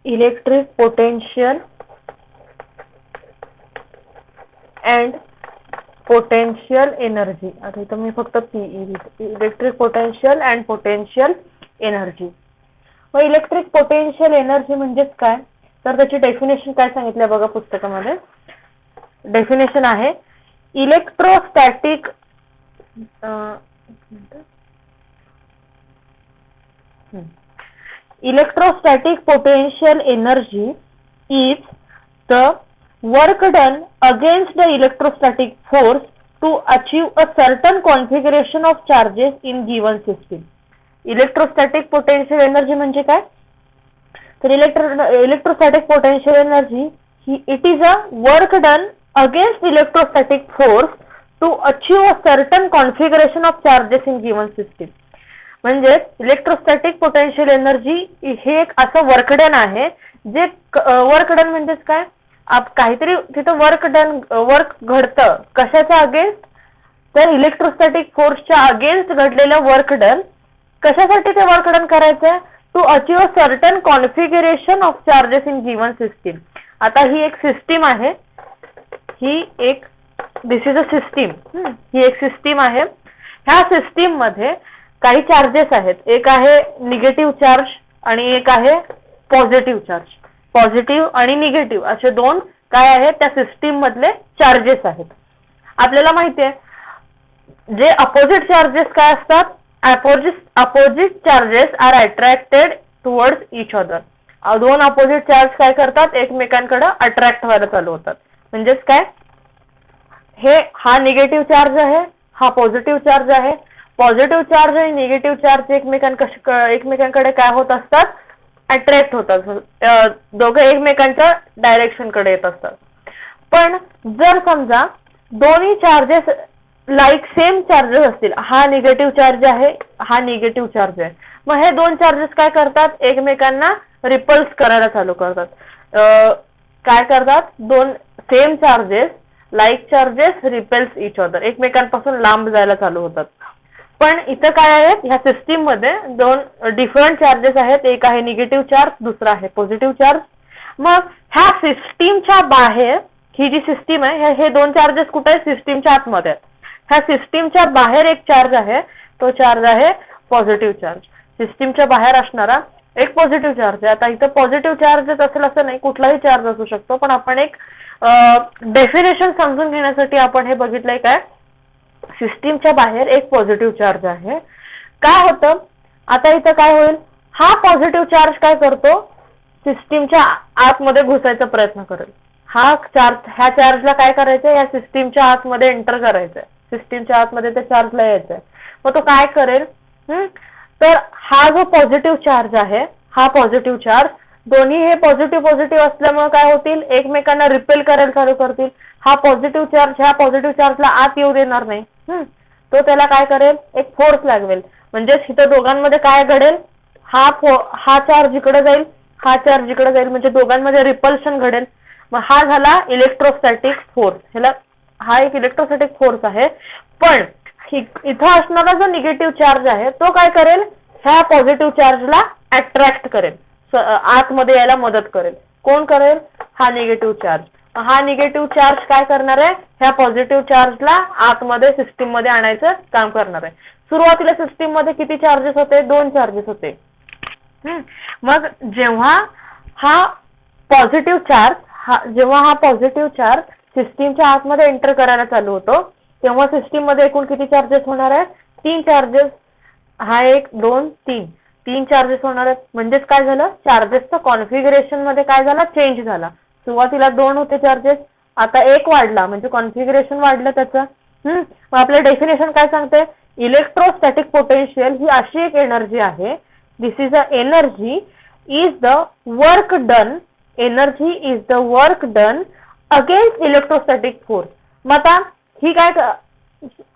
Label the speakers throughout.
Speaker 1: Electric potential and potential energy. आता इथं मी फक्त electric potential and potential energy. मग इलेक्ट्रिक पोटेन्शियल एनर्जी म्हणजेच काय, तर त्याची डेफिनेशन काय सांगितलं बघा पुस्तकामध्ये. डेफिनेशन आहे electrostatic electrostatic potential energy is the work done against the electrostatic force to achieve a certain configuration of charges in given system. Electrostatic potential energy म्हणजे काय, तर इलेक्ट्रोस्टॅटिक पोटेन्शियल एनर्जी ही it is a work done against electrostatic force to achieve a certain configuration of charges in given system. म्हणजे electrostatic potential energy हे एक असं work done आहे जे वर्क डन म्हणजेच काय, काहीतरी तिथं वर्क घडतं कशाच्या अगेन्स्ट, तर इलेक्ट्रोस्टॅटिक फोर्सच्या अगेन्स्ट घडलेलं वर्क डन. कशासाठी ते वर्क डन करायचंय, to achieve a certain configuration of charges in given system. आता ही एक सिस्टीम आहे, दिस इज अ सिस्टीम, ही एक सिस्टीम आहे. ह्या सिस्टीम मध्ये काही चार्जेस आहेत, एक आहे निगेटिव्ह चार्ज आणि एक आहे पॉझिटिव्ह चार्ज. पॉझिटिव्ह आणि निगेटिव्ह असे दोन काय आहेत त्या सिस्टीम मधले चार्जेस आहेत. आपल्याला माहिती आहे जे अपोजिट चार्जेस काय असतात, opposite charges are attracted towards each other. दोन अपोजिट चार्ज काय करतात, एकमेकांकडे अट्रॅक्ट व्हायला चालू होतात. म्हणजेच काय, हा निगेटिव्ह चार्ज आहे, हा पॉझिटिव्ह चार्ज आहे. पॉझिटिव्ह चार्ज आणि निगेटिव्ह चार्ज एकमेकांकडे काय होत असतात, अट्रॅक्ट होतात. दोघे एकमेकांच्या डायरेक्शन कडे येत असतात. पण जर समजा दोन्ही चार्जेस लाईक सेम चार्जेस असतील, हा निगेटिव्ह चार्ज आहे, हा निगेटिव्ह चार्ज आहे, मग हे दोन चार्जेस काय करतात, एकमेकांना रिपल्स करायला चालू करतात. काय करतात, दोन same charges like charges repels each other, एकमेकांपासून लांब जायला चालू होतात. पण इथं काय आहे, ह्या सिस्टीम मध्ये दोन डिफरंट चार्जेस आहेत, एक आहे निगेटिव्ह चार्ज, दुसरा आहे पॉझिटिव्ह चार्ज. मग ह्या सिस्टीमच्या बाहेर ही जी सिस्टीम आहे, हे दोन चार्जेस कुठे आहेत, सिस्टीमच्या आतमध्ये आहेत. ह्या सिस्टीमच्या बाहेर एक चार्ज आहे, तो चार्ज आहे पॉझिटिव्ह चार्ज. सिस्टीमच्या बाहेर असणारा एक पॉझिटिव्ह चार्ज आहे. आता इथं पॉझिटिव्ह चार्जच असेल असं नाही, कुठलाही चार्ज असू शकतो. पण आपण एक डेफिनेशन समजून घेण्यासाठी आपण हे बघितलंय काय, सिस्टीमच्या बाहेर एक पॉझिटिव्ह चार्ज आहे. काय होतं, आता इथं काय होईल, हा पॉझिटिव्ह चार्ज काय करतो, सिस्टीमच्या आतमध्ये घुसायचा प्रयत्न करेल. ह्या चार्जला काय करायचंय, या सिस्टीमच्या आतमध्ये एंटर करायचंय, सिस्टीमच्या आतमध्ये त्या चार्जला यायचंय. मग तो काय करेल, तर हा जो पॉझिटिव्ह चार्ज आहे, हा पॉझिटिव्ह चार्ज, दोन्ही हे पॉझिटिव्ह असल्यामुळे काय होतील, एकमेकांना रिपेल करायला चालू करतील. हा पॉझिटिव्ह चार्ज ह्या पॉझिटिव्ह चार्जला आत येऊ देणार नाही. तो त्याला काय करेल, एक फोर्स लागवेल. म्हणजे इथं दोघांमध्ये काय घडेल, हा चार्ज इकडे जाईल, हा चार्ज इकडे जाईल, म्हणजे दोघांमध्ये रिपल्शन घडेल. मग हा झाला इलेक्ट्रोस्टॅटिक फोर्स. हा एक इलेक्ट्रोस्टॅटिक फोर्स आहे. पण इथं असणारा जो निगेटिव्ह चार्ज आहे तो काय करेल, ह्या पॉझिटिव्ह चार्जला अट्रॅक्ट करेल, आतमध्ये यायला मदत करेल. कोण करेल, हा निगेटिव्ह चार्ज. हा निगेटिव्ह चार्ज काय करणार आहे, ह्या पॉझिटिव्ह चार्जला आतमध्ये सिस्टीम मध्ये आणायचं काम करणार आहे. सुरुवातीला सिस्टीम मध्ये किती चार्जेस होते, दोन चार्जेस होते. मग जेव्हा हा पॉझिटिव्ह चार्ज सिस्टीमच्या आतमध्ये एंटर करायला चालू होतो, तेव्हा सिस्टीम मध्ये एकूण किती चार्जेस होणार आहेत, तीन चार्जेस. हा एक, दोन, तीन चार्जेस होणार आहेत. म्हणजेच काय झालं, चार्जेसचं कॉन्फिगरेशन मध्ये काय झाला, चेंज झाला. सुरुवातीला दोन होते चार्जेस, आता एक वाढला, म्हणजे कॉन्फिगरेशन वाढलं त्याचं. मग आपलं डेफिनेशन काय सांगते, इलेक्ट्रोस्टॅटिक पोटेन्शियल ही अशी एक एनर्जी आहे, this is a energy is the work done against electrostatic force. मग आता ही काय,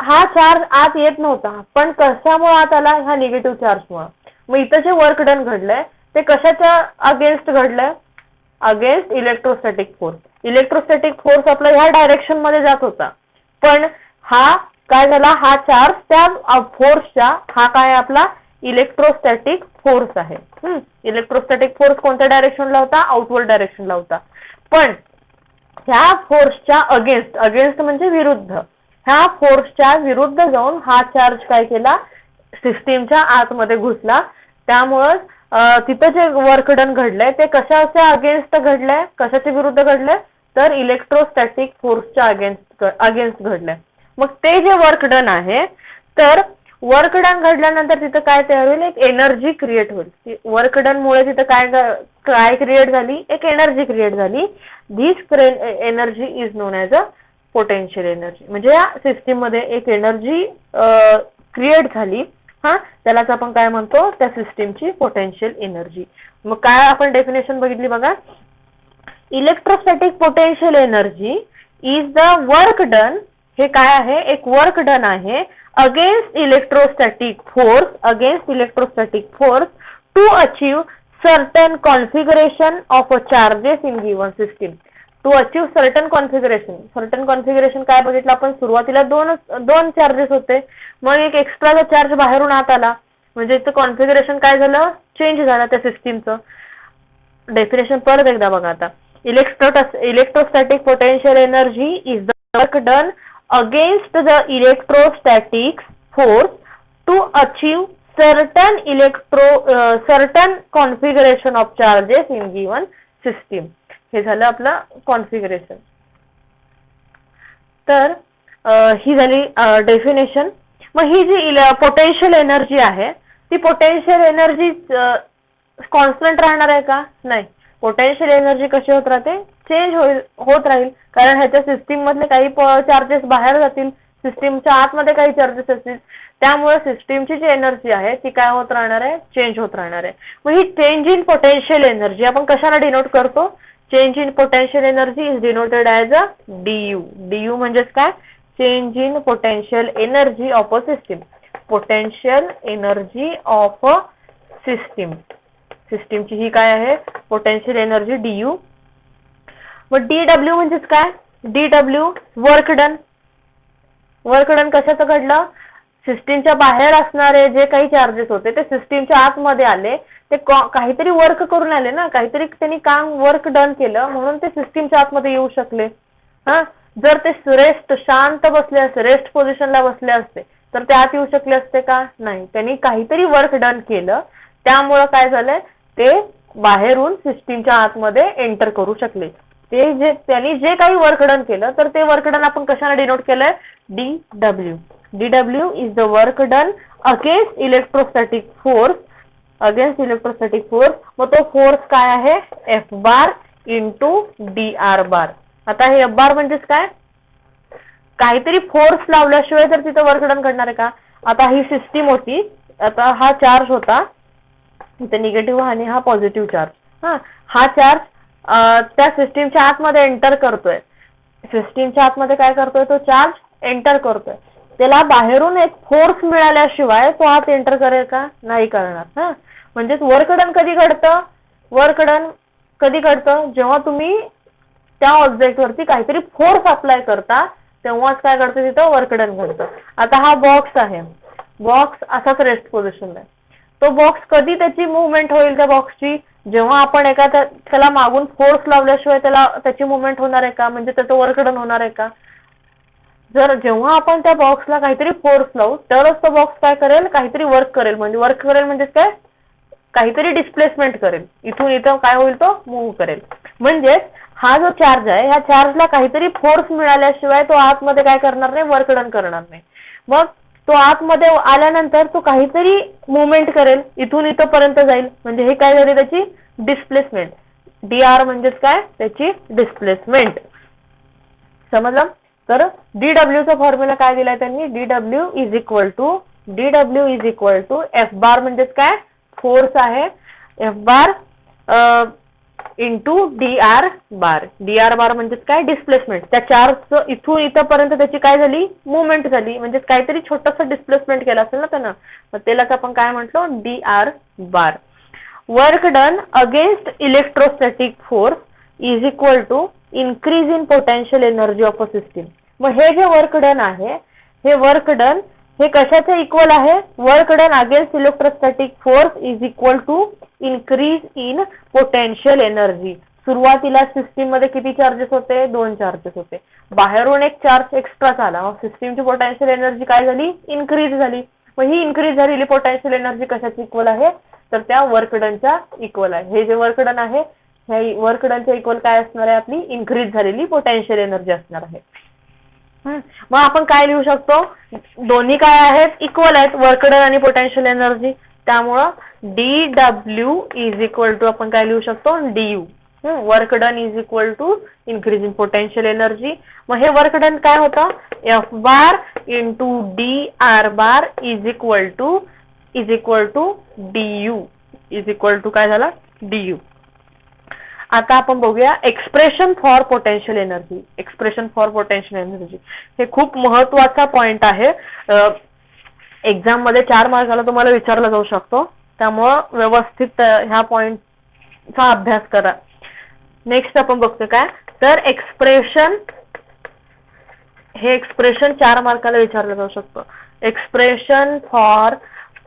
Speaker 1: हा चार्ज आत येत नव्हता, पण कशामुळे आत आला, ह्या निगेटिव्ह चार्जमुळे. मग इथं जे वर्क डन घडलंय ते कशाच्या अगेन्स्ट घडलंय, against electrostatic force. Electrostatic force आपला ह्या डायरेक्शन मध्ये जात होता, पण हा काय झाला, हा चार्ज त्या फोर्सच्या, हा काय आपला इलेक्ट्रोस्टॅटिक फोर्स आहे. इलेक्ट्रोस्टॅटिक फोर्स कोणत्या डायरेक्शनला होता? आउटवर्ड डायरेक्शनला होता. पण ह्या फोर्सच्या अगेन्स्ट म्हणजे विरुद्ध, ह्या फोर्सच्या विरुद्ध जाऊन हा चार्ज काय केला? सिस्टीमच्या आतमध्ये घुसला. त्यामुळं तिथं जे वर्क डन घडलंय ते कशाच्या अगेन्स्ट घडलंय? कशाच्या विरुद्ध घडलंय? तर इलेक्ट्रोस्टॅटिक फोर्सच्या अगेन्स्ट घडलंय. मग ते जे वर्क डन आहे, तर वर्क डन घडल्यानंतर तिथं काय तयार होईल? एक एनर्जी क्रिएट होईल. वर्क डन मुळे तिथं काय क्रिएट झाली? एक एनर्जी क्रिएट झाली. This energy is known as a potential energy. म्हणजे या सिस्टीम मध्ये एक एनर्जी क्रिएट झाली. त्यालाच आपण काय म्हणतो? त्या सिस्टीमची पोटेन्शियल एनर्जी. मग काय आपण डेफिनेशन बघितली बघा. Electrostatic potential energy is the work done. हे काय आहे? एक वर्क डन आहे against electrostatic force to achieve certain configuration of a charges in given system. To achieve certain configuration काय बघितलं आपण? सुरुवातीला दोन चार्जेस होते, मग एक एक्स्ट्राचा चार्ज बाहेरून आत आला, म्हणजे इथं कॉन्फिगरेशन काय झालं? चेंज झालं त्या सिस्टीमचं. डेफिनेशन परत एकदा बघा आता. Electrostatic potential energy is the work done against the electrostatic force to achieve certain configuration of charges in given system. हे झालं आपलं कॉन्फिगरेशन. तर ही झाली डेफिनेशन. मग ही जी पोटेन्शियल एनर्जी आहे, ती पोटेन्शियल एनर्जी कॉन्स्टंट राहणार आहे का? नाही. पोटेन्शियल एनर्जी कशी होत राहते? चेंज होत राहील. कारण ह्याच्या सिस्टीम मधले काही चार्जेस बाहेर जातील, सिस्टीमच्या आतमध्ये काही चार्जेस असतील. त्यामुळे सिस्टीमची जी एनर्जी आहे ती काय होत राहणार आहे? चेंज होत राहणार आहे. मग ही चेंज इन पोटेन्शियल एनर्जी आपण कशाला डिनोट करतो? Change in potential energy is denoted as a DU. DU म्हणजेच काय? Change in potential energy of a system. Potential energy of a system. सिस्टीमची ही काय आहे? Potential energy DU. मग DW म्हणजेच काय? DW work done. Work done कशाचं घडलं? सिस्टीमच्या बाहेर असणारे जे काही चार्जेस होते ते सिस्टीमच्या आतमध्ये आले, ते काहीतरी वर्क करून आले ना, काहीतरी त्यांनी काम वर्क डन केलं, म्हणून ते सिस्टीमच्या आतमध्ये येऊ शकले. जर ते शांत बसले असते, रेस्ट पोझिशनला बसले असते, तर ते आत येऊ शकले असते का? नाही. त्यांनी काहीतरी वर्क डन केलं, त्यामुळं काय झालंय? ते बाहेरून सिस्टीमच्या आतमध्ये एंटर करू शकले. त्यांनी जे काही वर्क डन केलं, तर ते वर्क डन आपण कशाने डिनोट केलंय? DW. DW is the work done against electrostatic force. मग तो फोर्स काय आहे? F bar into DR bar. आता हे F बार म्हणजेच काय? काहीतरी फोर्स लावल्याशिवाय तर तिथं वर्क डन घडणार आहे का? आता ही सिस्टीम होती, आता हा चार्ज होता, इथे निगेटिव्ह आणि हा पॉझिटिव्ह चार्ज. हा चार्ज त्या सिस्टीमच्या आतमध्ये एंटर करतोय. सिस्टीमच्या आतमध्ये काय करतोय? तो चार्ज एंटर करतोय. त्याला बाहेरून एक फोर्स मिळाल्याशिवाय तो आत एंटर करेल का? नाही करणार. म्हणजेच वर्क डन कधी घडतं? वर्क डन कधी घडतं? जेव्हा तुम्ही त्या ऑब्जेक्टवरती काहीतरी फोर्स अप्लाय करता, तेव्हाच काय घडतं? तिथं वर्क डन घडतं. आता हा बॉक्स आहे, बॉक्स असाच रेस्ट पोझिशनला आहे. तो बॉक्स कधी त्याची मुवमेंट होईल? त्या बॉक्सची जेव्हा आपण त्याला मागून फोर्स लावल्याशिवाय त्याची मुवमेंट होणार आहे का? म्हणजे त्याचं वर्क डन होणार आहे का? जेव्हा आपण त्या बॉक्सला काहीतरी फोर्स लावू, तरच तो बॉक्स काय करेल? काहीतरी वर्क करेल. म्हणजे वर्क करेल म्हणजे काय? काहीतरी डिस्प्लेसमेंट करेल. इथून इथं काय होईल? तो मूव्ह करेल. म्हणजेच हा जो चार्ज आहे, ह्या चार्जला काहीतरी फोर्स मिळाल्याशिवाय तो आतमध्ये काय करणार नाही? वर्क डन करणार नाही. मग तो आतमध्ये आल्यानंतर तो काहीतरी मुवमेंट करेल, इथून इथपर्यंत जाईल. म्हणजे हे काय झाली? त्याची डिस्प्लेसमेंट. DR म्हणजेच काय? त्याची डिस्प्लेसमेंट. समजलं? तर DW चा फॉर्म्युला काय दिलाय त्यांनी? DW is equal to F bar म्हणजेच काय? फोर्स आहे. F bar into DR bar. DR bar म्हणजेच काय? डिस्प्लेसमेंट. त्या चार्जचं इथून इथपर्यंत त्याची काय झाली? मुवमेंट झाली. म्हणजे काहीतरी छोटंसं डिस्प्लेसमेंट केलं असेल ना त्यानं, मग त्यालाच आपण काय म्हटलो? DR bar. Work done against electrostatic force is equal to increase in potential energy of a system. मग हे जे वर्क डन आहे, हे वर्क डन हे कशाचे इक्वल आहे? Work done against electrostatic force is equal to increase in potential energy. सुरुवातीला system मध्ये किती चार्जेस होते? 2 चार्जेस होते. बाहेरून एक चार्ज एक्स्ट्रा आला, मग सिस्टीमची पोटेन्शियल एनर्जी काय झाली? इन्क्रीज झाली. मग ही इन्क्रीज झालेली पोटेन्शियल एनर्जी कशाची इक्वल आहे? तर त्या वर्क डनच्या इक्वल आहे. हे जे वर्क डन आहे, ह्या वर्क डनच्या इक्वल काय असणार आहे? आपली इन्क्रीज झालेली पोटेन्शियल एनर्जी असणार आहे. मग आपण काय लिहू शकतो? दोन्ही काय आहेत? इक्वल आहेत, वर्क डन आणि पोटेन्शियल एनर्जी. त्यामुळं dw इज इक्वल टू आपण काय लिहू शकतो? du. Work done is equal to increase in potential energy. मग हे वर्क डन काय होतं? F bar into D R bar is equal to du is equal to काय झाला? du. आता आपण बघूया expression for potential energy. Expression for potential energy हे खूप महत्वाचा पॉइंट आहे. एक्झाम मध्ये 4 मार्काला तुम्हाला विचारला जाऊ शकतो. त्यामुळं व्यवस्थित ह्या पॉइंटचा अभ्यास करा. नेक्स्ट आपण बघतो काय? तर एक्सप्रेशन 4 मार्काला विचारलं जाऊ शकतो. Expression for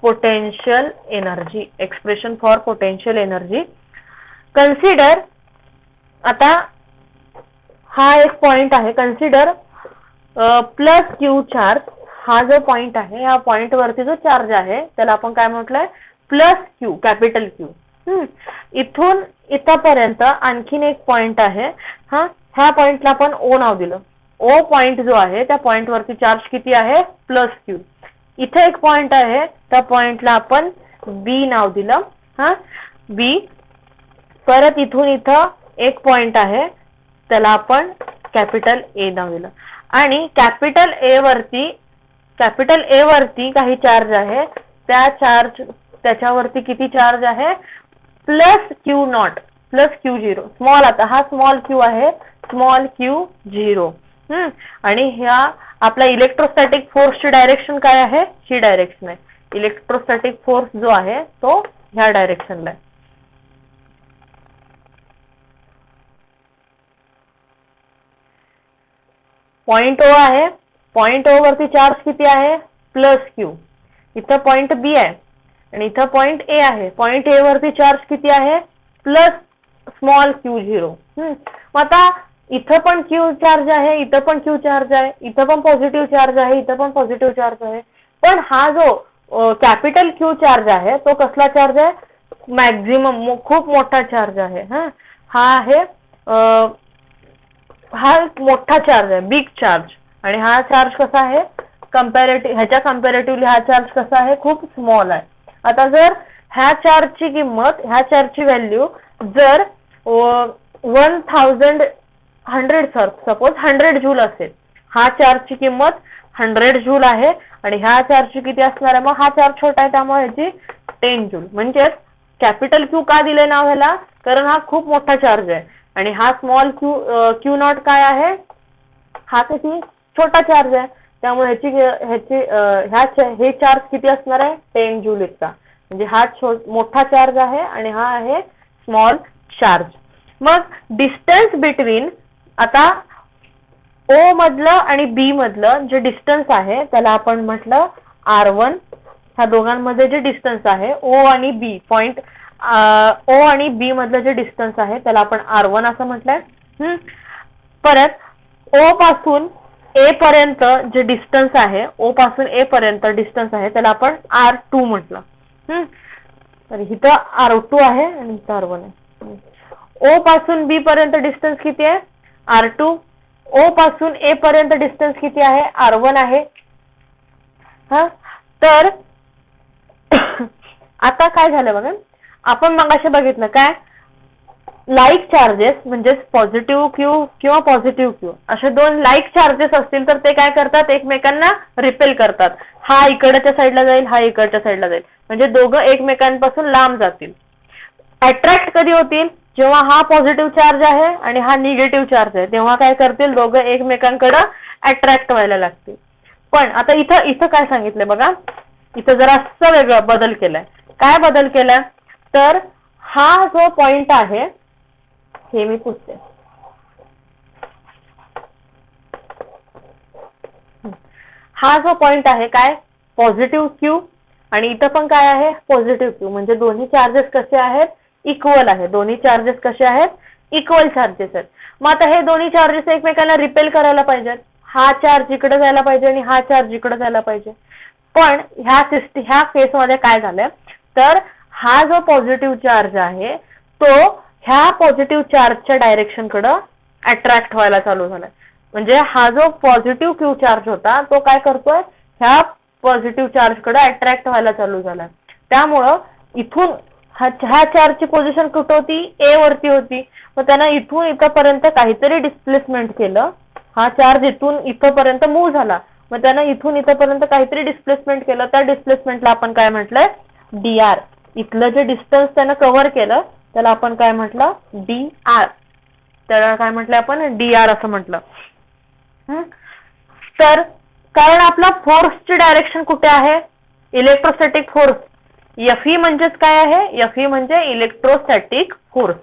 Speaker 1: potential energy. Expression for potential energy. Consider, आता हा एक पॉइंट आहे. Consider plus Q charge. हा जो पॉइंट आहे, या पॉइंट वरती जो चार्ज आहे त्याला आपण काय म्हटलंय? Plus Q, capital Q. इथून इथपर्यंत आणखीन एक पॉइंट आहे. ह्या पॉइंटला आपण ओ नाव दिलं. ओ पॉइंट जो आहे त्या पॉइंट वरती चार्ज किती आहे? Plus Q. इथे एक पॉइंट आहे, त्या पॉइंटला आपण बी नाव दिलं. बी. परत इथून इथं एक पॉइंट आहे, त्याला आपण कॅपिटल ए नाव दिलं. आणि कॅपिटल ए वरती काही चार्ज आहे. त्याच्यावरती किती चार्ज आहे? Plus Q not, plus Q zero. Small, आता हा स्मॉल क्यू आहे, स्मॉल क्यू झिरो. आणि ह्या आपला इलेक्ट्रोस्टॅटिक फोर्सची डायरेक्शन काय आहे? ही डायरेक्शन आहे. इलेक्ट्रोस्टॅटिक फोर्स जो आहे तो ह्या डायरेक्शनला आहे. पॉइंट ओ आहे. पॉइंट ओ वरती चार्ज किती आहे? Plus Q. इथं पॉइंट बी आहे आणि इथं पॉइंट ए आहे. पॉइंट ए वरती चार्ज किती आहे? Plus small Q zero. मग आता इथं पण क्यू चार्ज आहे, इथं पण क्यू चार्ज आहे, इथं पण पॉझिटिव्ह चार्ज आहे, इथं पण पॉझिटिव्ह चार्ज आहे. पण हा जो कॅपिटल क्यू चार्ज आहे तो कसला चार्ज आहे? मॅक्झिमम, खूप मोठा चार्ज आहे. हा आहे हा मोठा चार्ज आहे, बिग चार्ज. आणि हा चार्ज कसा आहे? ह्याच्या कम्पॅरेटिव्हली हा चार्ज कसा आहे? खूप स्मॉल आहे. आता जर ह्या चार्जची किंमत, ह्या चार्जची व्हॅल्यू जर 100 सपोज 100 जूल असेल, हा चार्जची किंमत 100 जूल आहे आणि ह्या चार्जची किती असणार आहे? मग हा चार्ज छोटा आहे त्यामुळे ह्याची 10 जूल. म्हणजेच कॅपिटल क्यू का दिले नाव ह्याला? कारण हा खूप मोठा चार्ज आहे. आणि हा स्मॉल क्यू नॉट काय आहे? हा किती छोटा चार्ज आहे. त्यामुळे हे चार्ज किती असणार आहे? 10 जूल इतका. म्हणजे हा मोठा चार्ज आहे आणि हा आहे स्मॉल चार्ज. मग डिस्टन्स बिटवीन, आता ओ मधलं आणि बी मधलं जे डिस्टन्स आहे त्याला आपण म्हटलं R1. ह्या दोघांमध्ये जे डिस्टन्स आहे ओ आणि बी, पॉइंट ओ आणि बी मधलं जे डिस्टन्स आहे त्याला आपण R1 असं म्हटलंय. परत ओ पासून ए पर्यंत जे डिस्टन्स आहे, ओ पासून ए पर्यंत डिस्टन्स आहे त्याला आपण R2 म्हटलं. तर इथं R2 आहे आणि इथं R1 आहे. ओ पासून बी पर्यंत डिस्टन्स किती आहे? R2. ओ पासून ए पर्यंत डिस्टन्स किती आहे? R1 आहे. तर आता काय झालं बघा, आपण मगाशी बघितलं काय? लाईक चार्जेस म्हणजे पॉझिटिव्ह क्यू किंवा पॉझिटिव्ह क्यू असे दोन लाईक चार्जेस असतील तर ते काय करतात? एकमेकांना रिपेल करतात. हा इकडच्या साईडला जाईल, हा इकडच्या साईडला जाईल. म्हणजे दोघं एकमेकांपासून लांब जातील. अट्रॅक्ट कधी होतील? जेव्हा हा पॉझिटिव्ह चार्ज आहे आणि हा निगेटिव्ह चार्ज आहे, तेव्हा काय करतील? दोघं एकमेकांकडे अट्रॅक्ट व्हायला लागतील. पण आता इथं काय सांगितलंय बघा, इथं जरा असं वेगळं बदल केलाय. काय बदल केलाय? तर हा जो पॉइंट आहे, हे मी पुसते. हा जो पॉइंट आहे काय? पॉझिटिव्ह क्यू आणि इथं पण काय आहे पॉझिटिव्ह क्यू, म्हणजे दोन्ही चार्जेस कसे आहेत इक्वल आहे, दोन्ही चार्जेस कसे आहेत इक्वल चार्जेस आहेत. मग आता हे दोन्ही चार्जेस एकमेकांना रिपेल करायला पाहिजेत, हा चार्ज इकडे जायला पाहिजे आणि हा चार्ज इकडे जायला पाहिजे. पण ह्या केसमध्ये काय झालंय तर हा जो पॉझिटिव्ह चार्ज आहे तो ह्या पॉझिटिव्ह चार्जच्या डायरेक्शन कडे अट्रॅक्ट व्हायला चालू झालाय. म्हणजे हा जो पॉझिटिव्ह क्यू चार्ज होता तो काय करतोय ह्या पॉझिटिव्ह चार्ज कडे अट्रॅक्ट व्हायला चालू झालाय. त्यामुळं इथून ह्या चार्जची पोझिशन कुठे होती ए वरती होती, मग त्यानं इथून इथपर्यंत काहीतरी डिस्प्लेसमेंट केलं. हा चार्ज इथून इथपर्यंत मूव्ह झाला, मग त्यानं इथून इथपर्यंत काहीतरी डिस्प्लेसमेंट केलं. त्या डिस्प्लेसमेंटला आपण काय म्हटलंय डी आर. इथलं जे डिस्टन्स त्यानं कव्हर केलं त्याला आपण काय म्हटलं डी आर. त्याला काय म्हटलं आपण डी आर असं म्हटलं. तर कारण आपला फोर्सची डायरेक्शन कुठे आहे इलेक्ट्रोस्टॅटिक फोर्स. एफई म्हणजेच काय आहे एफई म्हणजे इलेक्ट्रोस्टॅटिक फोर्स.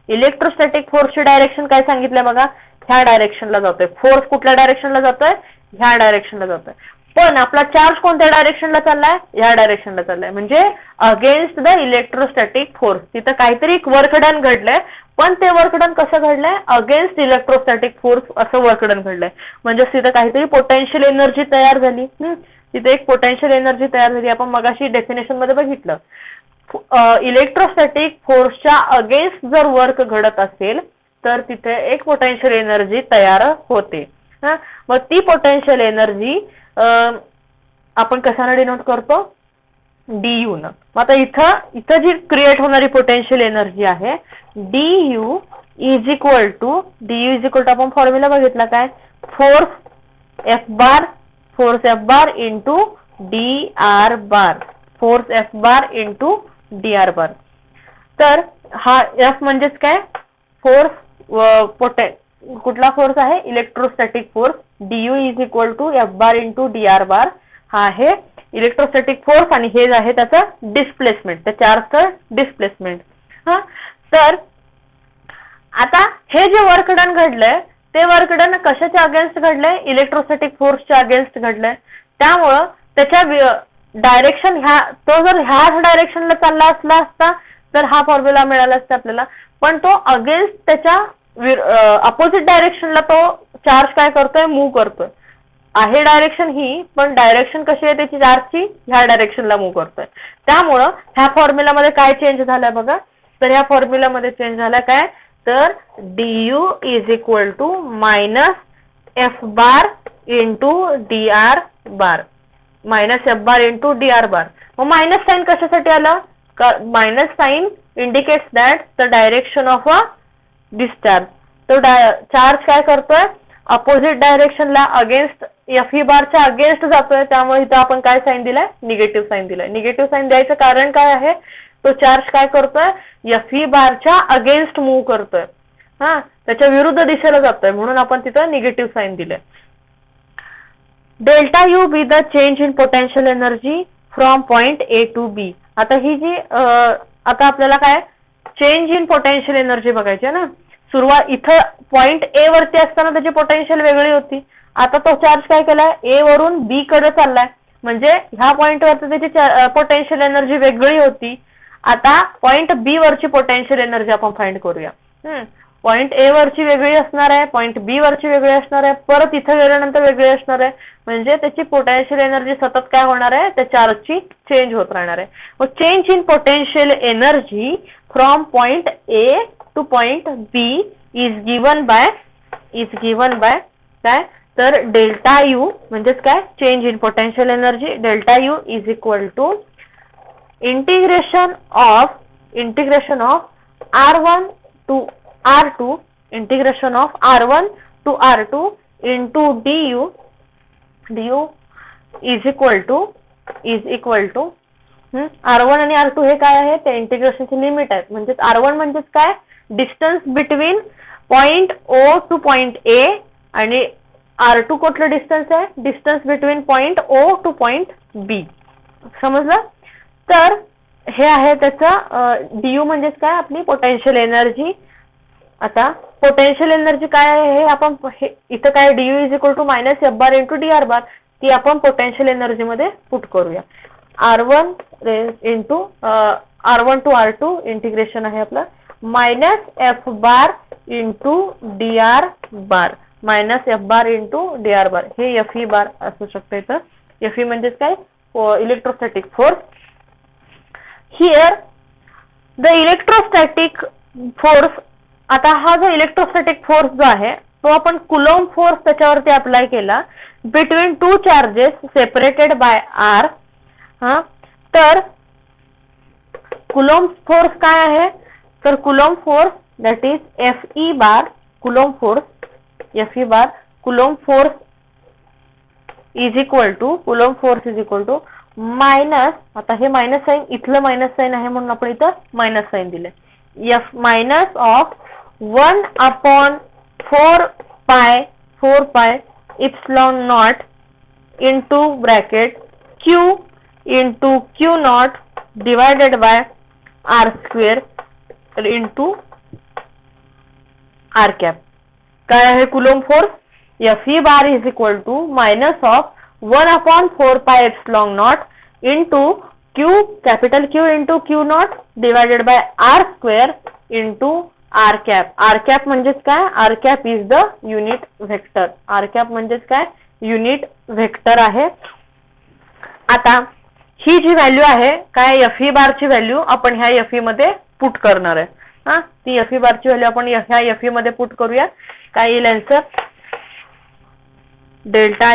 Speaker 1: इलेक्ट्रोस्टॅटिक फोर्सची डायरेक्शन काय सांगितलंय बघा ह्या डायरेक्शनला जातोय. फोर्स कुठल्या डायरेक्शनला जातोय ह्या डायरेक्शनला जातोय. पण आपला चार्ज कोणत्या डायरेक्शनला चाललाय ह्या डायरेक्शनला चाललाय, म्हणजे अगेन्स्ट द इलेक्ट्रोस्टॅटिक फोर्स. तिथं काहीतरी वर्क डन घडलंय, पण ते वर्क डन कसं घडलंय अगेन्स्ट इलेक्ट्रोस्टॅटिक फोर्स असं वर्क डन घडलंय. म्हणजे तिथं काहीतरी पोटेन्शियल एनर्जी तयार झाली. तिथे एक पोटेन्शियल एनर्जी तयार झाली. आपण मगाशी डेफिनेशन मध्ये बघितलं इलेक्ट्रोस्टॅटिक फोर्सच्या अगेन्स्ट जर वर्क घडत असेल तर तिथे एक पोटेन्शियल एनर्जी तयार होते. मग ती पोटेन्शियल एनर्जी आपण कशाने डिनोट करतो डीयू न. मग आता इथं जी क्रिएट होणारी पोटेन्शियल एनर्जी आहे डीयू इज इक्वल टू आपण फॉर्म्युला बघितला काय force F bar into D R bar. Force F bar into D R bar. तर हा एफ म्हणजेच काय फोर्स कुठला फोर्स आहे electrostatic force. D U is equal to F bar into D R bar. हा आहे इलेक्ट्रोस्टॅटिक फोर्स आणि हे आहे त्याचं डिस्प्लेसमेंट, त्या चार्जचं डिस्प्लेसमेंट. तर आता हे जे वर्क डन घडलंय ते वर्क डन कशाच्या अगेन्स्ट घडलंय इलेक्ट्रोस्टॅटिक फोर्सच्या अगेन्स्ट घडलंय. त्यामुळं त्याच्या डायरेक्शन तो जर ह्याच डायरेक्शनला चालला असला असता तर हा फॉर्म्युला मिळाला असता आपल्याला. पण तो अगेन्स्ट त्याच्या अपोजिट डायरेक्शनला तो चार्ज काय करतोय मूव्ह करतोय. आहे डायरेक्शन ही, पण डायरेक्शन कशी आहे त्याची चार्जची ह्या डायरेक्शनला मूव्ह करतोय. त्यामुळं ह्या फॉर्म्युलामध्ये काय चेंज झालाय बघा. तर ह्या फॉर्म्युलामध्ये चेंज झालाय काय तर D U is equal to minus F bar into D R bar. Minus F bar into D R bar. मग मायनस साईन कशासाठी आलं minus sign indicates that the direction of a discharge. तो चार्ज काय करतोय opposite डायरेक्शनला against F बारच्या against जातोय. त्यामुळे इथं आपण काय साईन दिलाय निगेटिव्ह साईन दिलाय. निगेटिव्ह साईन द्यायचं कारण काय आहे तो चार्ज काय करतोय एफ बारच्या अगेन्स्ट मूव्ह करतोय. त्याच्या विरुद्ध दिशेला जातोय म्हणून आपण तिथं निगेटिव्ह साईन दिलंय. Delta U be the change in potential energy from point A to B. आता ही जी आता आपल्याला काय चेंज इन पोटेन्शियल एनर्जी बघायची आहे ना. सुरुवात इथं पॉइंट ए वरती असताना त्याची पोटेन्शियल वेगळी होती. आता तो चार्ज काय केलाय ए वरून बी कडे चाललाय, म्हणजे ह्या पॉइंट वरती त्याची पोटेन्शियल एनर्जी वेगळी होती. आता पॉइंट बी वरची पोटेन्शियल एनर्जी आपण फाइंड करूया. पॉइंट ए वरची वेगळी असणार आहे, पॉइंट बी वरची वेगळी असणार आहे, परत इथं गेल्यानंतर वेगळी असणार आहे. म्हणजे त्याची पोटेन्शियल एनर्जी सतत काय होणार आहे त्या चार्जची चेंज होत राहणार आहे. मग change in potential energy from point A to point B is given by काय तर डेल्टा यू म्हणजेच काय change in potential energy. Delta U is equal to integration of R1 to R2 integration of R1 to R2 into du is equal to R1 आणि R2 हे काय आहे त्या इंटिग्रेशनची limit आहेत. म्हणजे R1 म्हणजेच काय distance between point O two point A आणि R2 कुठलं डिस्टन्स आहे distance between point O two point B. समजलं. तर हे आहे त्याचं डीयू म्हणजेच काय आपली पोटेन्शियल एनर्जी. आता पोटेन्शियल एनर्जी काय आहे हे आपण इथं काय D U is equal to minus F bar into D R bar. ती आपण पोटेन्शियल एनर्जी मध्ये पुट करूया. R1 into R1 to R2 integration आहे आपलं minus F bar into dr bar minus F bar into dr bar. हे Fe bar असू शकतं इथं. Fe म्हणजेच काय electrostatic force. Here the electrostatic force. आता हा जो इलेक्ट्रोस्टॅटिक फोर्स जो आहे तो आपण कुलॉम्ब फोर्स त्याच्यावरती अप्लाय केला between two charges separated by R. हा तर कुलॉम्ब फोर्स काय आहे तर Coulomb force that is Fe bar Coulomb force is equal to minus. आता हे मायनस साइन इथलं मायनस साइन आहे म्हणून आपण इथं मायनस साइन दिले. F minus of 1 upon 4 pi epsilon nought into bracket Q into Q not divided by R square into R cap. काय आहे Coulomb force Fe bar is equal to minus of 1 upon 4 pi epsilon not into Q capital Q into Q not divided by R square into R cap. R cap म्हणजेच काय R cap is the unit vector. R cap म्हणजेच काय unit vector आहे. आता ही जी value आहे काय Fe बार ची व्हॅल्यू आपण ह्या Fe मध्ये पुट करणार आहे. हा ती Fe बार ची व्हॅल्यू आपण ह्या Fe मध्ये पुट करूया. काय येईल answer delta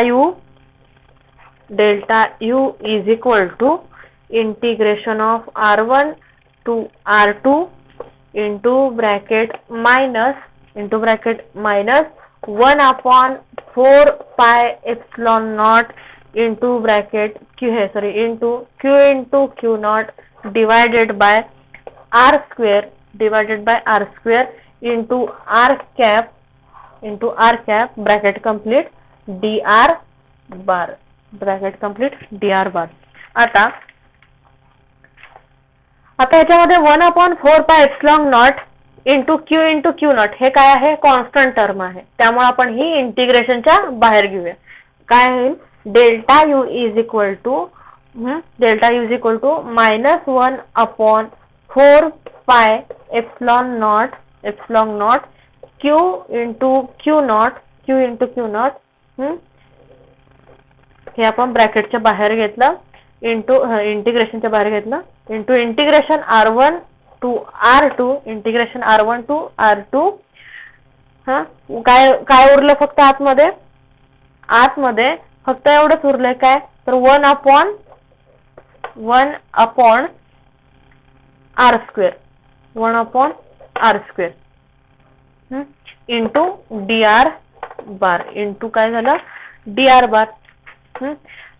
Speaker 1: U is equal to integration of R1 to R2 into bracket minus 1 upon 4 pi epsilon not into bracket into Q not divided by R square into R cap bracket complete dr bar आता याच्यामध्ये 1 upon 4 pi epsilon not into Q not हे काय आहे constant term आहे. त्यामुळे आपण ही इंटिग्रेशनच्या बाहेर घेऊया. काय होईल delta U is equal to minus 1 upon 4 pi epsilon not Q into not हे आपण ब्रॅकेटच्या बाहेर घेतलं इंटू इंटिग्रेशनच्या बाहेर घेतलं into integration R1 to R2 हा काय उरलं फक्त आतमध्ये फक्त एवढंच उरलंय काय तर 1 upon R square into dr bar into काय झालं dr बार.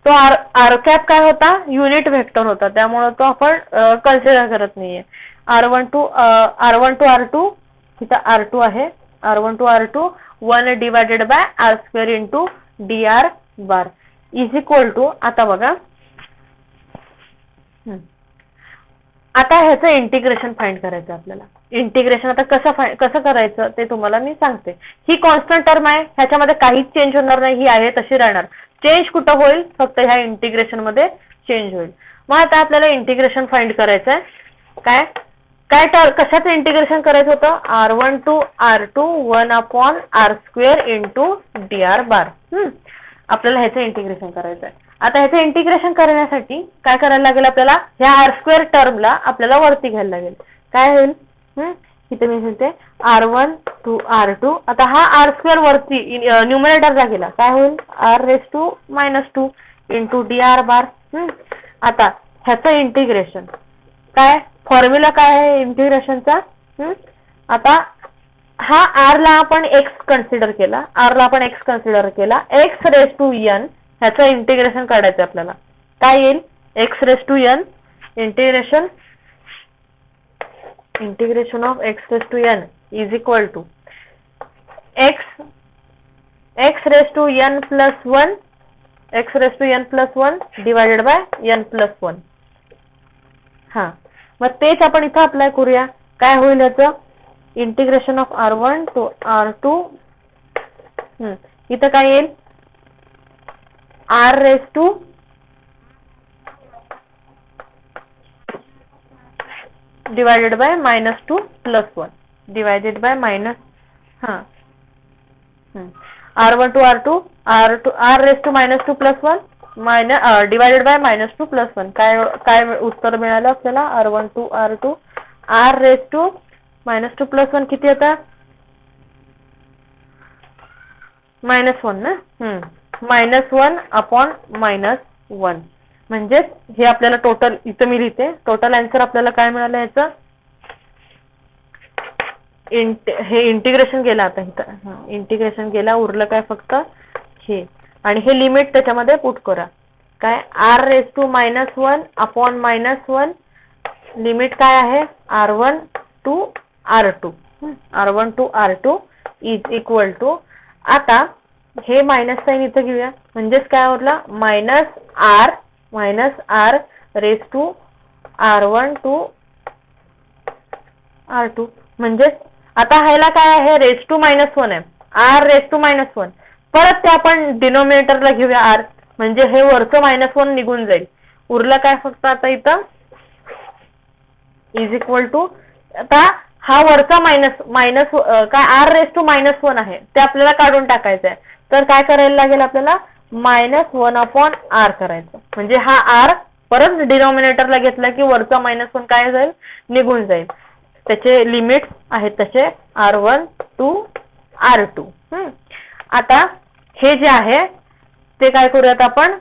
Speaker 1: तो R कॅप काय होता युनिट व्हेक्टर होता त्यामुळे तो आपण कन्सिडर करत नाहीये. R1 टू R2 इथं R2 आहे R1 to R2 1 divided by R square into dr bar is equal to. आता बघा आता ह्याचं इंटिग्रेशन फाइंड करायचं आपल्याला. इंटिग्रेशन आता कसं करायचं ते तुम्हाला मी सांगते. ही कॉन्स्टंट टर्म आहे ह्याच्यामध्ये काहीच चेंज होणार नाही. ही आहे तशी राहणार. चेंज कुठं होईल फक्त ह्या इंटिग्रेशन मध्ये चेंज होईल. मग आता आपल्याला इंटिग्रेशन फाइंड करायचं आहे. कशाचं इंटिग्रेशन करायचं होतं R1 to R2 1 upon R square into dr bar. आपल्याला ह्याचं इंटिग्रेशन करायचं आहे. आता ह्याचं इंटिग्रेशन करण्यासाठी काय करायला लागेल आपल्याला ह्या R स्क्वेअर टर्मला आपल्याला वरती घ्यायला लागेल. काय होईल इथे मी म्हणते R1 टू R2. आता हा R स्क्वेअर वरती न्यूमरेटरला गेला काय होईल R⁻² इंटू dr बार. आता ह्याचं इंटिग्रेशन काय फॉर्म्युला काय आहे इंटिग्रेशनचा. आता हा R ला आपण x कन्सिडर केला x⁻n ह्याचं इंटिग्रेशन काढायचं आपल्याला. काय येईल x⁻n integration of x⁻n is equal to x⁻n plus 1 divided by n+1. हा मग तेच आपण इथं अप्लाय करूया. काय होईल याचं integration of R1 to R2 इथं काय येईल r raise to divided by -2 + 1 divided by minus r1 to r2 r raise to -2 + 1 divided by -2 + 1 काय उत्तर मिळालं आपल्याला r1 to r2 r raise to -2 + 1 किती होता -1 ना -1/-1 म्हणजे हे आपल्याला टोटल इथं मी लिहिते टोटल आन्सर आपल्याला काय मिळालं याचं हे इंटिग्रेशन केलं आता इथं इंटिग्रेशन केला उरलं काय फक्त हे आणि हे लिमिट त्याच्यामध्ये पुट करा काय r रेज टू -1/-1 लिमिट काय आहे r1 to r2 is equal to आता हे मायनस साइन इथं घेऊया म्हणजेच काय उरलं -r raise to r1 to r2 म्हणजेच आता ह्याला काय आहे रेज टू -1 आहे r रेज टू -1 परत ते आपण डिनोमिनेटरला घेऊया r म्हणजे हे वरचं -1 निघून जाईल उरलं काय फक्त आता इथं इज इक्वल टू आता हा वरचा मायनस काय r रेज टू -1 आहे ते आपल्याला काढून टाकायचं आहे तर काय करायला लागेल आपल्याला -1/r करायचं म्हणजे हा r परत डिनोमिनेटरला घेतला की वरचा -1 काय जाईल निघून जाईल त्याचे लिमिट्स आहेत तसे r1 to r2 आता हे जे आहे ते काय करूयात आपण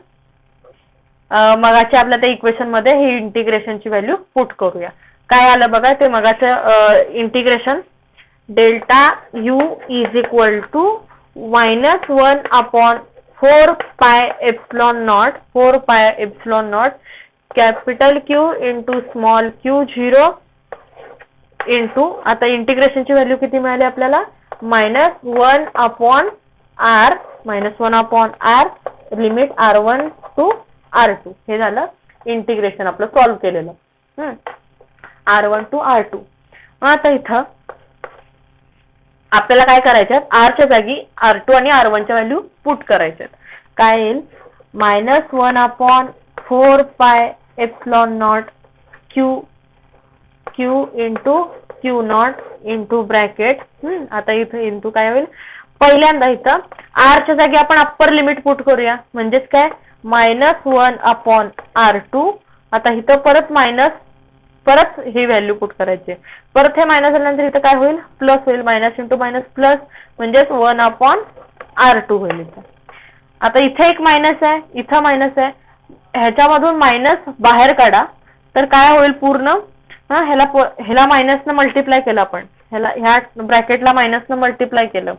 Speaker 1: मगाच्या आपल्या त्या इक्वेशन मध्ये ही इंटिग्रेशनची व्हॅल्यू पुट करूया काय आलं बघा ते मगाचं integration delta u is equal to -1/4 pi epsilon nought capital Q into small q0 into आता इंटिग्रेशनची व्हॅल्यू किती मिळाली आपल्याला -1/r limit r1 to r2 हे झालं इंटिग्रेशन आपलं सॉल्व्ह केलेलं r1 to r2 आता इथं आपल्याला काय करायचं r च्या जागी r2 आणि r1 च्या व्हॅल्यू पुट करायच्या काय येईल -1/4 pi epsilon not q into q0 into bracket आता इथं इंटू काय होईल पहिल्यांदा इथं r च्या जागी आपण अप्पर लिमिट पुट करूया म्हणजेच काय -1/r2 आता इथं परत ही व्हॅल्यू पुट करायची परत हे मायनस झाल्यानंतर इथं काय होईल प्लस होईल मायनस इंटू मायनस प्लस म्हणजेच 1/r2 होईल इथं आता इथे एक मायनस आहे इथं मायनस आहे ह्याच्यामधून मायनस बाहेर काढा तर काय होईल पूर्ण ह्याला मायनसनं मल्टिप्लाय केलं आपण ह्या ब्रॅकेटला मायनसनं मल्टिप्लाय केलं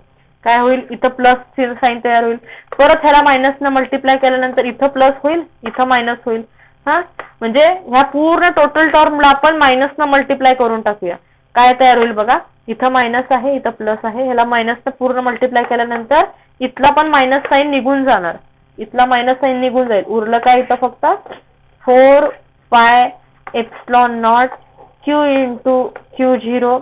Speaker 1: काय होईल इथं प्लस साइन तयार होईल परत ह्याला मायनसनं मल्टिप्लाय केल्यानंतर इथं प्लस होईल इथं मायनस होईल म्हणजे ह्या पूर्ण टोटल टर्मला आपण मायनसनं मल्टिप्लाय करून टाकूया काय तयार होईल बघा इथं मायनस आहे इथं प्लस आहे ह्याला मायनसनं पूर्ण मल्टिप्लाय केल्यानंतर इथला पण मायनस साइन निघून जाणार इथला मायनस साइन निघून जाईल उरलं काय इथं फक्त 4 pi epsilon not q into q0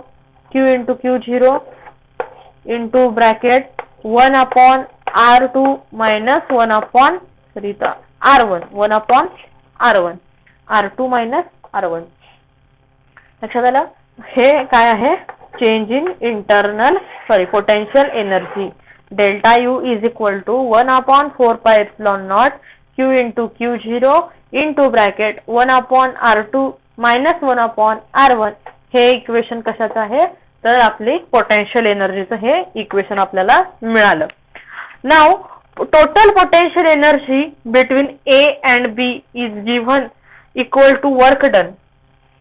Speaker 1: into bracket 1/r2 minus 1/r1 r2 minus r1 लक्षात आलं हे काय आहे change in potential energy delta u is equal to 1/4 pi epsilon not q into q0 into bracket 1/r2 minus 1/r1 हे equation कशाचं आहे तर आपली पोटेन्शियल एनर्जीचं हे इक्वेशन आपल्याला मिळालं now total potential energy between A and B is given equal to work done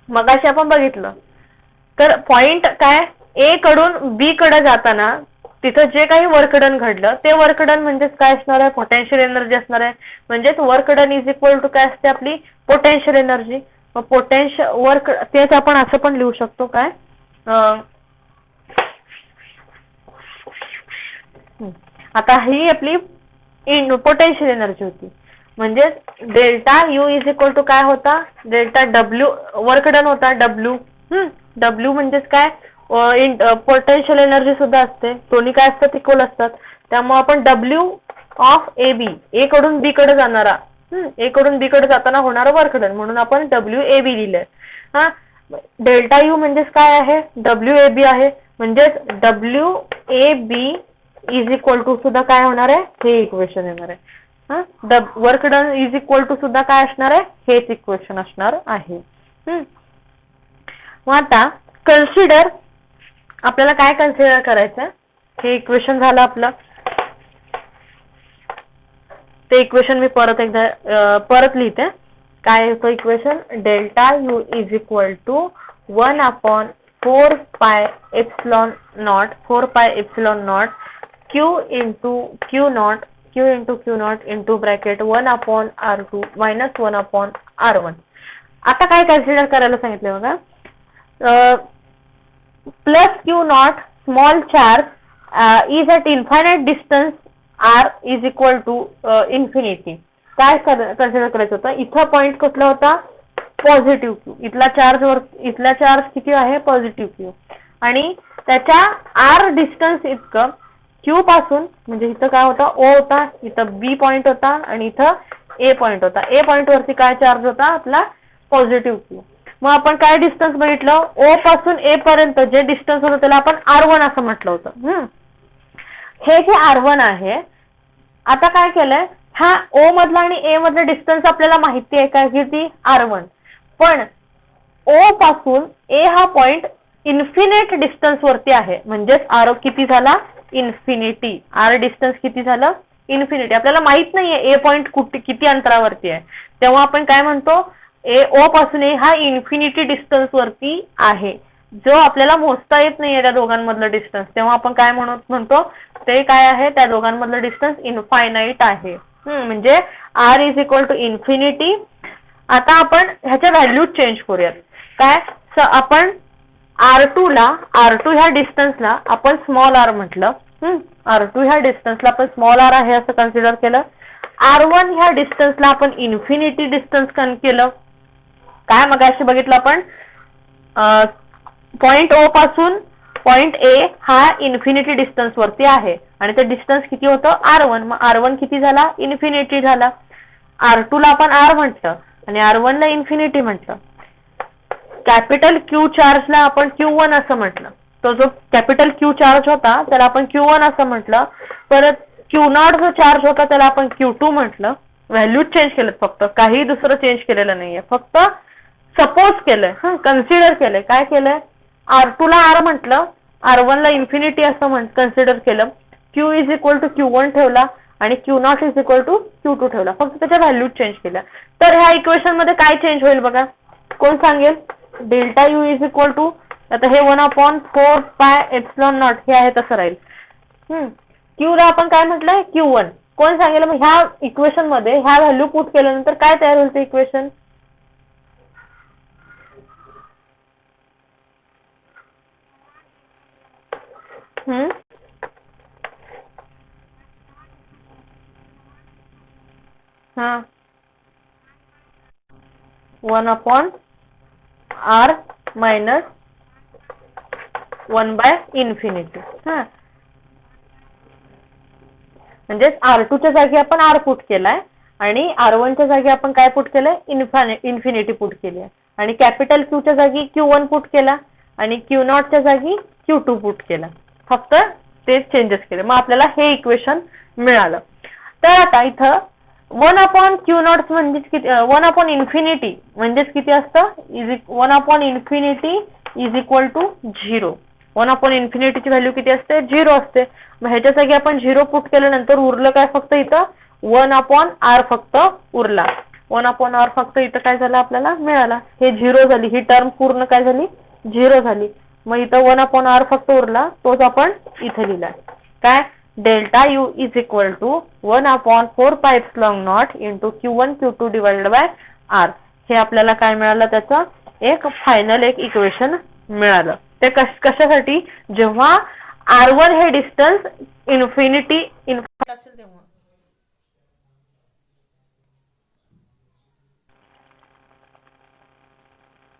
Speaker 1: मगाशी आपण बघितलं तर पॉइंट काय A कडून B कडे जाताना तिथं जे काही वर्क डन घडलं ते वर्क डन म्हणजेच काय असणार आहे पोटेन्शियल एनर्जी असणार आहे म्हणजेच work done is equal to काय असते आपली पोटेन्शियल एनर्जी पोटेन्शियल वर्क तेच आपण असं पण लिहू शकतो काय आता ही आपली पोटेन्शियल एनर्जी होती म्हणजे delta U is equal to काय होता डेल्टा W वर्क डन होता W म्हणजेच काय पोटेन्शियल एनर्जी सुद्धा असते दोन्ही काय असतात इक्वल असतात त्यामुळे आपण W ऑफ ए बी, ए कडून बी कडे जाणारा, ए कडून बी कडे जाताना होणारा वर्क डन, म्हणून आपण डब्ल्यू ए बी लिहिलंय. हा, डेल्टा यू म्हणजेच काय आहे, डब्ल्यू ए बी आहे, म्हणजेच W A B is equal to सुद्धा काय होणार आहे, हे इक्वेशन येणार आहे. Work done is equal to सुद्धा काय असणार आहे, हेच इक्वेशन असणार आहे. मग आता कन्सिडर, आपल्याला काय कन्सिडर करायचं, हे इक्वेशन झालं आपलं. ते इक्वेशन मी परत लिहिते. काय होतं equation, delta U is equal to 1/4 pi epsilon nought, 4 pi epsilon not Q into Q nought, Q into Q nought into bracket 1/R2 minus 1/R1. आता काय कन्सिडर करायला सांगितलं बघा, plus Q nought small charge is at infinite distance R is equal to infinity. काय consider करायचं होतं, इथं point कुठला होता, पॉझिटिव्ह Q, इथला चार्ज किती आहे, पॉझिटिव्ह Q, आणि त्याच्या R डिस्टन्स इतकं Q पासून, म्हणजे इथं काय होता, O होता, इथं B पॉइंट होता आणि इथं A पॉइंट होता. A पॉइंट वरती काय चार्ज होता, आपला पॉझिटिव्ह Q. मग आपण काय डिस्टन्स बघितलं, O पासून A पर्यंत जे डिस्टन्स होतं त्याला आपण R1 असं म्हटलं होतं. हे जे R1 आहे, आता काय केलंय, हा O मधला आणि A मधला डिस्टन्स आपल्याला माहिती आहे काय, किती, R1. पण O पासून A हा पॉइंट इन्फिनिट डिस्टन्स वरती आहे, म्हणजेच R किती झाला, इन्फिनिटी. R डिस्टन्स किती झालं, इन्फिनिटी. आपल्याला माहित नाहीये A पॉइंट किती अंतरावरती आहे, तेव्हा आपण काय म्हणतो, O पासून A हा इन्फिनिटी डिस्टन्स वरती आहे, जो आपल्याला मोजता येत नाहीये त्या दोघांमधलं डिस्टन्स, तेव्हा आपण काय म्हणतो, ते काय आहे, त्या दोघांमधलं डिस्टन्स इनफायनाइट आहे. म्हणजे R is equal to infinity. आता आपण ह्याच्या व्हॅल्यू चेंज करूयात. काय, आपण R2 ह्या डिस्टन्सला आपण स्मॉल r म्हटलं, R2 ह्या डिस्टन्सला आपण स्मॉल r आहे असं कन्सिडर केलं. R1 ह्या डिस्टन्सला आपण इन्फिनिटी डिस्टन्स केलं. काय मगाशी बघितलं आपण, पॉइंट O पासून पॉइंट A हा इन्फिनिटी डिस्टन्स वरती आहे आणि ते डिस्टन्स किती होतं, R1. मग R1 किती झाला, इन्फिनिटी झाला. R2 ला आपण R म्हटलं आणि R1 ला इन्फिनिटी म्हटलं. कॅपिटल Q चार्जला आपण Q1 असं म्हटलं, तो जो कॅपिटल Q चार्ज होता त्याला आपण Q1 असं म्हटलं. परत Q0 जो चार्ज होता त्याला आपण Q2 म्हटलं. व्हॅल्यू चेंज केलं, फक्त काही दुसरं चेंज केलेलं नाहीये, फक्त सपोज केलंय, कन्सिडर केलंय. काय केलंय, R2 ला R म्हटलं, R1 ला इन्फिनिटी असं कन्सिडर केलं. Q is equal to Q1 ठेवला आणि Q0 is equal to Q2 ठेवला, फक्त त्याच्या व्हॅल्यू चेंज केल्या. तर ह्या इक्वेशन मध्ये काय चेंज होईल बघा, कोण सांगेल, delta U is equal to, आता हे 1/4 पाय एप्सिलॉन नॉट हे आहे तसं राहील. Q ला आपण काय म्हटलंय, Q1. कोण सांगेल, मग ह्या इक्वेशन मध्ये ह्या व्हॅल्यू पुट केल्यानंतर काय तयार होईल ते इक्वेशन, हा 1/R मायनस 1/इन्फिनिटी. हा, म्हणजे R2 च्या जागी आपण R पुट केलाय आणि R1 च्या जागी आपण काय पुट केलंय, इन्फिनिटी पुट केली आहे आणि कॅपिटल Q च्या जागी Q1 पुट केला आणि Q0 च्या जागी Q2 पुट केला, फक्त ते चेंजेस केले. मग आपल्याला हे इक्वेशन मिळालं. तर आता इथं 1/Q0 म्हणजेच किती, 1/इन्फिनिटी म्हणजेच किती असतं, 1/इन्फिनिटी इज इक्वल टू 0. 1/इन्फिनिटीची व्हॅल्यू किती असते, 0 असते. मग ह्याच्या जागी आपण 0 पुट केल्यानंतर उरलं काय, फक्त इथं 1/R फक्त उरला. 1/R फक्त इथं काय झालं आपल्याला मिळाला, हे 0 झाली, ही टर्म पूर्ण काय झाली, 0 झाली. मग इथं 1/R फक्त उरला, तोच आपण इथे लिहिला. काय, delta U is equal to 1/4 pi epsilon not into Q1 Q2 divided by R. हे आपल्याला काय मिळालं, त्याचं एक फायनल एक इक्वेशन मिळालं. ते कशासाठी, जेव्हा R1 हे डिस्टन्स इन्फिनिटी असेल तेव्हा.